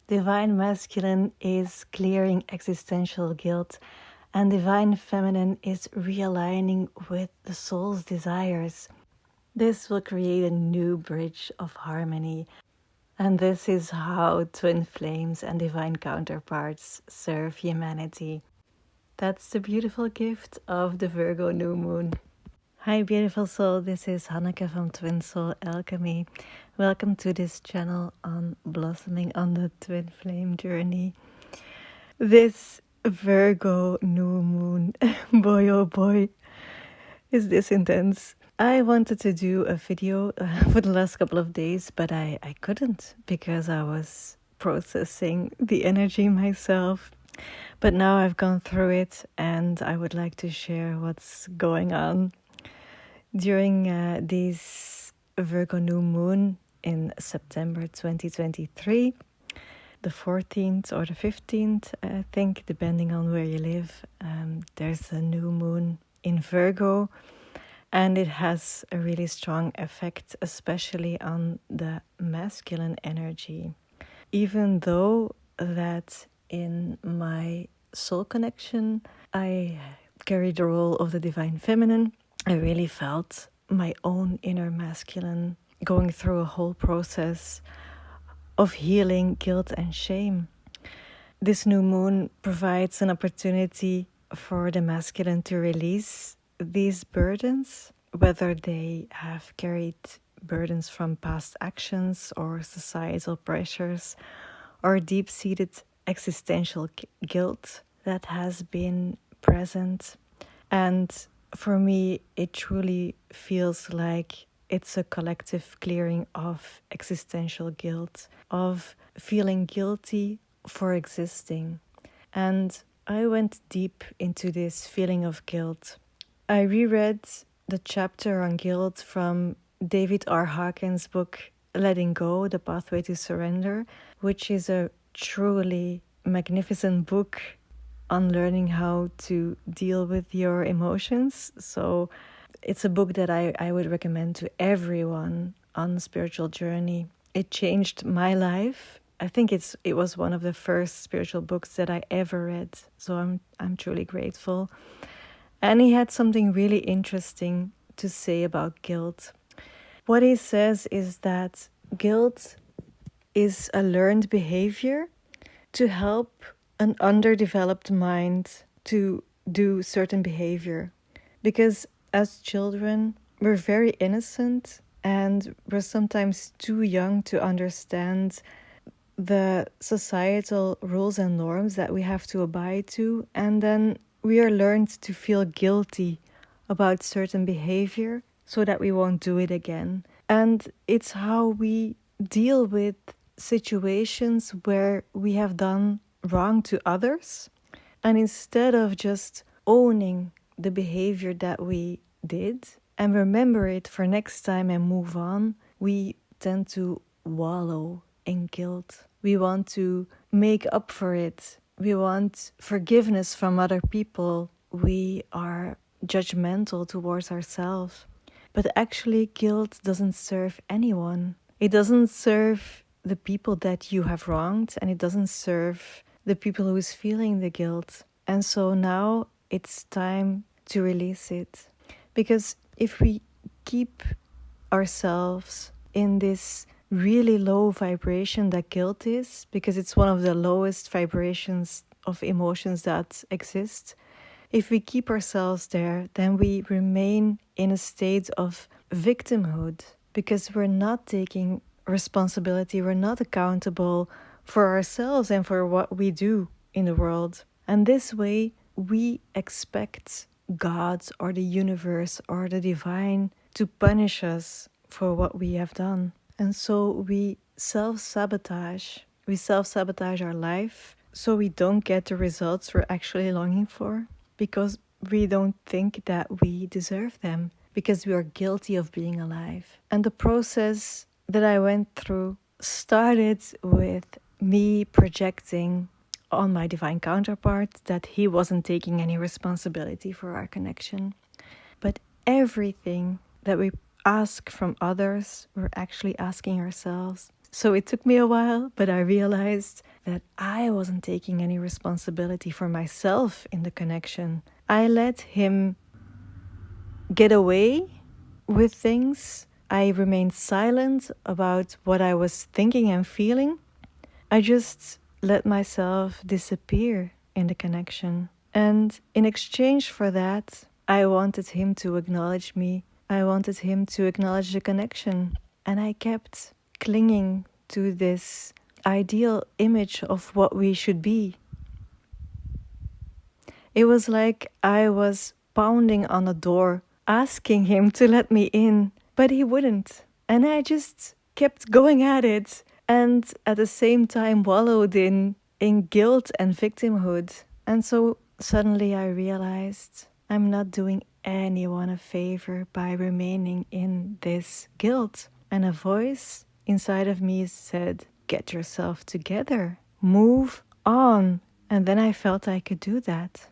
Divine masculine is clearing existential guilt, and divine feminine is realigning with the soul's desires. This will create a new bridge of harmony, and this is how twin flames and divine counterparts serve humanity. That's the beautiful gift of the Virgo new moon. Hi beautiful soul, this is Hanneke from Twin Soul Alchemy. Welcome to this channel on blossoming on the twin flame journey. This Virgo new moon, boy oh boy, is this intense. I wanted to do a video for the last couple of days, but I couldn't because I was processing the energy myself. But now I've gone through it and I would like to share what's going on. During this Virgo new moon in September 2023, the 14th or the 15th, I think, depending on where you live, there's a new moon in Virgo, and it has a really strong effect, especially on the masculine energy. Even though that in my soul connection, I carry the role of the divine feminine, I really felt my own inner masculine going through a whole process of healing guilt and shame. This new moon provides an opportunity for the masculine to release these burdens, whether they have carried burdens from past actions or societal pressures or deep-seated existential guilt that has been present. And for me, it truly feels like it's a collective clearing of existential guilt, of feeling guilty for existing. And I went deep into this feeling of guilt. I reread the chapter on guilt from David R. Hawkins' book, Letting Go, The Pathway to Surrender, which is a truly magnificent book on learning how to deal with your emotions. So it's a book that I would recommend to everyone on a spiritual journey. It changed my life. I think it was one of the first spiritual books that I ever read. So I'm truly grateful. And he had something really interesting to say about guilt. What he says is that guilt is a learned behavior to help an underdeveloped mind to do certain behavior. Because as children, we're very innocent and we're sometimes too young to understand the societal rules and norms that we have to abide to. And then we are learned to feel guilty about certain behavior so that we won't do it again. And it's how we deal with situations where we have done wrong to others, and instead of just owning the behavior that we did and remember it for next time and move on, we tend to wallow in guilt. We want to make up for it. We want forgiveness from other people. We are judgmental towards ourselves. But actually, guilt doesn't serve anyone. It doesn't serve the people that you have wronged, and it doesn't serve the people who is feeling the guilt. And so now it's time to release it. Because if we keep ourselves in this really low vibration that guilt is, because it's one of the lowest vibrations of emotions that exist, if we keep ourselves there, then we remain in a state of victimhood, because we're not taking responsibility, we're not accountable for ourselves and for what we do in the world. And this way, we expect God or the universe or the divine to punish us for what we have done. And so we self-sabotage. We self-sabotage our life so we don't get the results we're actually longing for, because we don't think that we deserve them, because we are guilty of being alive. And the process that I went through started with me projecting on my divine counterpart that he wasn't taking any responsibility for our connection. But everything that we ask from others, we're actually asking ourselves. So it took me a while, but I realized that I wasn't taking any responsibility for myself in the connection. I let him get away with things. I remained silent about what I was thinking and feeling. I just let myself disappear in the connection. And in exchange for that, I wanted him to acknowledge me. I wanted him to acknowledge the connection. And I kept clinging to this ideal image of what we should be. It was like I was pounding on a door, asking him to let me in, but he wouldn't. And I just kept going at it, and at the same time wallowed in guilt and victimhood. And so suddenly I realized I'm not doing anyone a favor by remaining in this guilt. And a voice inside of me said, "Get yourself together, move on." And then I felt I could do that.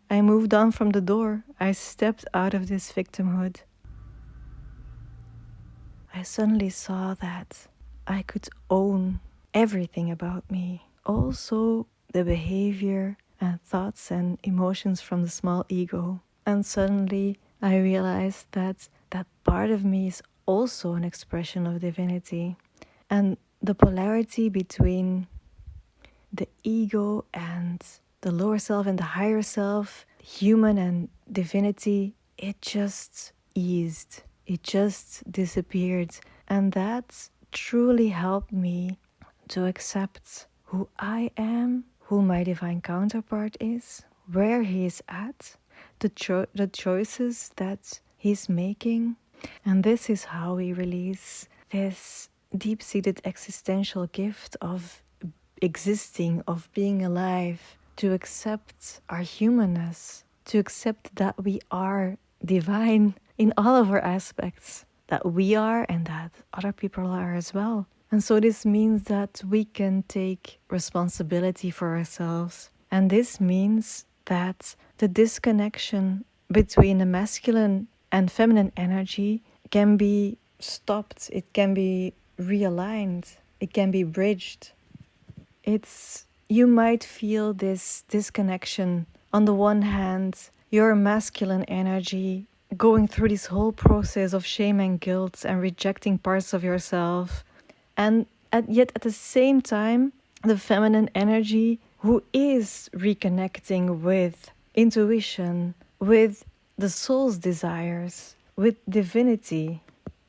I moved on from the door. I stepped out of this victimhood. I suddenly saw that I could own everything about me. Also the behavior and thoughts and emotions from the small ego. And suddenly I realized that that part of me is also an expression of divinity. And the polarity between the ego and the lower self and the higher self, human and divinity, it just eased. It just disappeared. And that truly helped me to accept who I am, who my divine counterpart is, where he is at, the choices that he's making. And this is how we release this deep-seated existential gift of existing, of being alive, to accept our humanness, to accept that we are divine in all of our aspects, that we are and that other people are as well. And so this means that we can take responsibility for ourselves. And this means that the disconnection between the masculine and feminine energy can be stopped, it can be realigned, it can be bridged. You might feel this disconnection. On the one hand, your masculine energy going through this whole process of shame and guilt and rejecting parts of yourself. And yet at the same time, the feminine energy who is reconnecting with intuition, with the soul's desires, with divinity.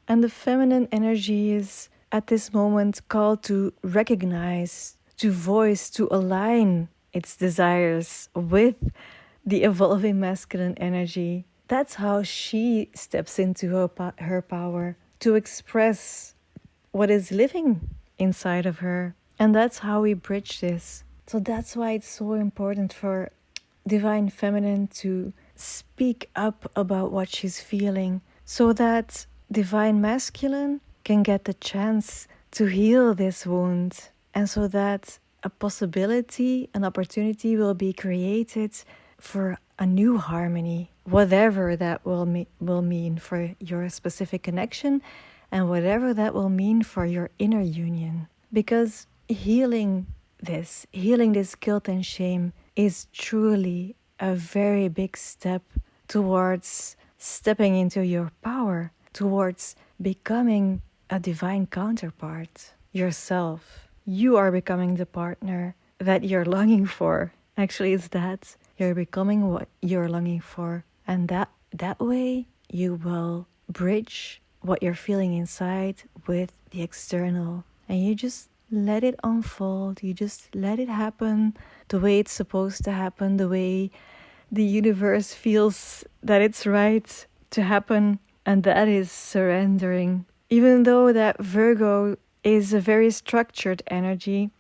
And the feminine energy is at this moment called to recognize, to voice, to align its desires with the evolving masculine energy. That's how she steps into her power to express what is living inside of her. And that's how we bridge this. So that's why it's so important for divine feminine to speak up about what she's feeling, so that divine masculine can get the chance to heal this wound, and so that a possibility, an opportunity will be created for a new harmony, whatever that will mean for your specific connection and whatever that will mean for your inner union. Because healing this guilt and shame is truly a very big step towards stepping into your power, towards becoming a divine counterpart yourself. You are becoming the partner that you're longing for. Actually, it's that you're becoming what you're longing for. And that way you will bridge what you're feeling inside with the external. And you just let it unfold. You just let it happen the way it's supposed to happen, the way the universe feels that it's right to happen. And that is surrendering. Even though that Virgo is a very structured energy,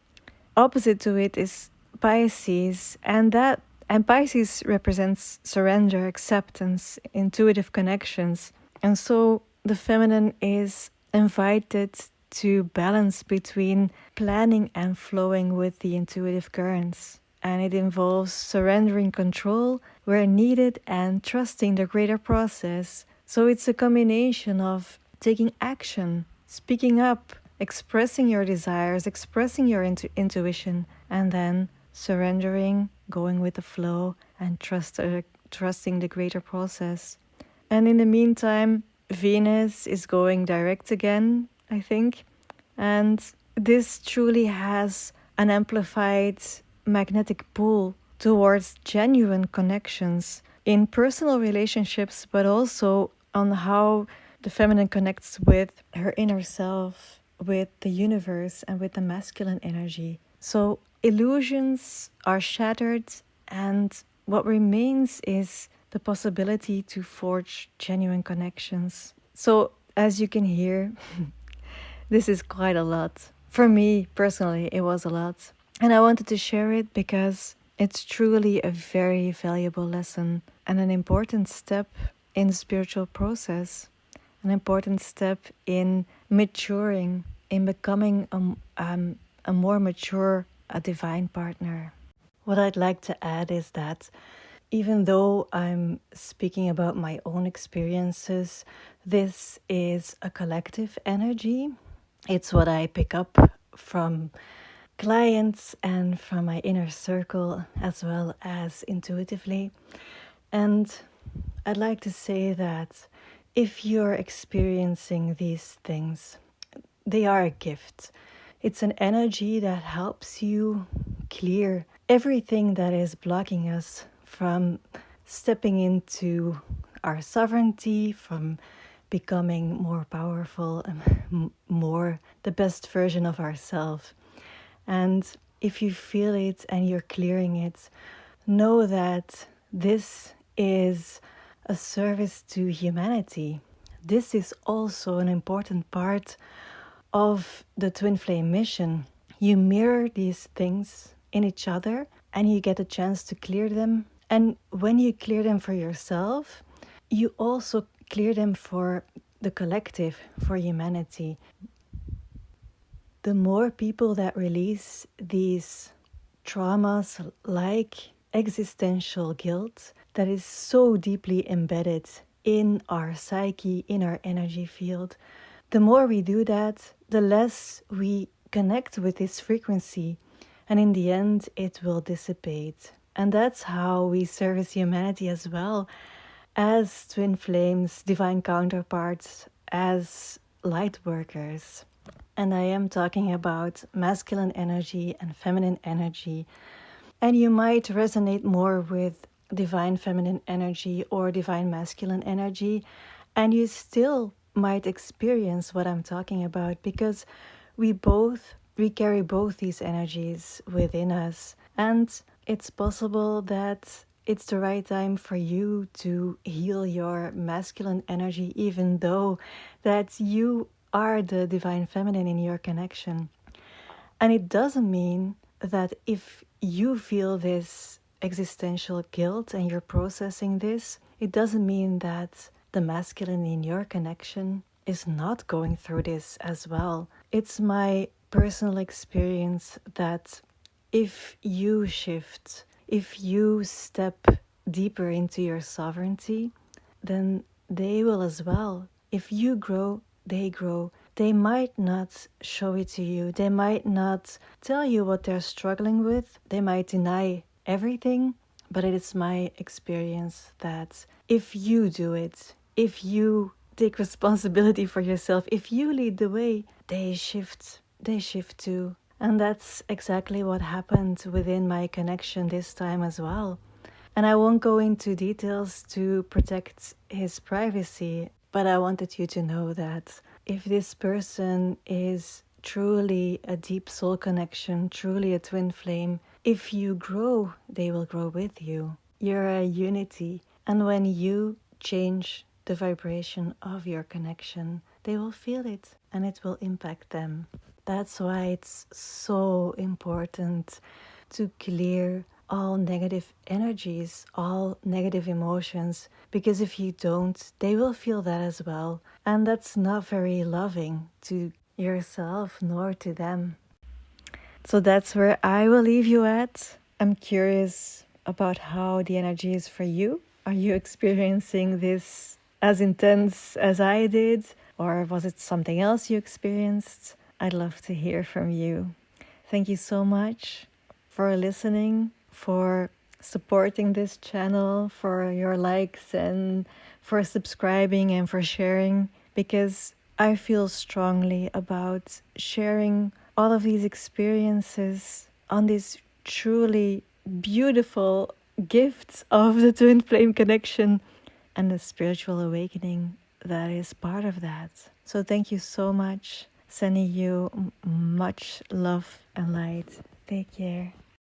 opposite to it is Pisces, and Pisces represents surrender, acceptance, intuitive connections. And so the feminine is invited to balance between planning and flowing with the intuitive currents. And it involves surrendering control where needed and trusting the greater process. So it's a combination of taking action, speaking up, expressing your desires, expressing your intuition, and then surrendering, going with the flow, and trusting the greater process. And in the meantime, Venus is going direct again, I think. And this truly has an amplified magnetic pull towards genuine connections in personal relationships, but also on how the feminine connects with her inner self, with the universe, and with the masculine energy. So illusions are shattered, and what remains is the possibility to forge genuine connections. So, as you can hear, this is quite a lot. For me personally, it was a lot. And I wanted to share it because it's truly a very valuable lesson and an important step in the spiritual process, an important step in maturing, in becoming a more mature, a divine partner. What I'd like to add is that even though I'm speaking about my own experiences, this is a collective energy. It's what I pick up from clients and from my inner circle, as well as intuitively. And I'd like to say that if you're experiencing these things, they are a gift. It's an energy that helps you clear everything that is blocking us from stepping into our sovereignty, from becoming more powerful and more the best version of ourselves. And if you feel it and you're clearing it, know that this is a service to humanity. This is also an important part of the twin flame mission. You mirror these things in each other and you get a chance to clear them. And when you clear them for yourself, you also clear them for the collective, for humanity. The more people that release these traumas like existential guilt that is so deeply embedded in our psyche, in our energy field, the more we do that, the less we connect with this frequency, and in the end it will dissipate. And that's how we service humanity as well, as twin flames, divine counterparts, as light workers. And I am talking about masculine energy and feminine energy. And you might resonate more with divine feminine energy or divine masculine energy, and you still might experience what I'm talking about, because we carry both these energies within us. And it's possible that it's the right time for you to heal your masculine energy, even though that you are the divine feminine in your connection. And it doesn't mean that if you feel this existential guilt and you're processing this, it doesn't mean that the masculine in your connection is not going through this as well. It's my personal experience that if you shift, if you step deeper into your sovereignty, then they will as well. If you grow, they grow. They might not show it to you. They might not tell you what they're struggling with. They might deny everything. But it is my experience that if you do it, if you take responsibility for yourself, if you lead the way, they shift too. And that's exactly what happened within my connection this time as well. And I won't go into details to protect his privacy, but I wanted you to know that if this person is truly a deep soul connection, truly a twin flame, if you grow, they will grow with you. You're a unity. And when you change the vibration of your connection, they will feel it and it will impact them. That's why it's so important to clear all negative energies, all negative emotions, because if you don't, they will feel that as well. And that's not very loving to yourself nor to them. So that's where I will leave you at. I'm curious about how the energy is for you. Are you experiencing this as intense as I did? Or was it something else you experienced? I'd love to hear from you. Thank you so much for listening, for supporting this channel, for your likes, and for subscribing and for sharing, because I feel strongly about sharing all of these experiences on this truly beautiful gifts of the twin flame connection and the spiritual awakening that is part of that. So thank you so much. Sending you much love and light. Take care.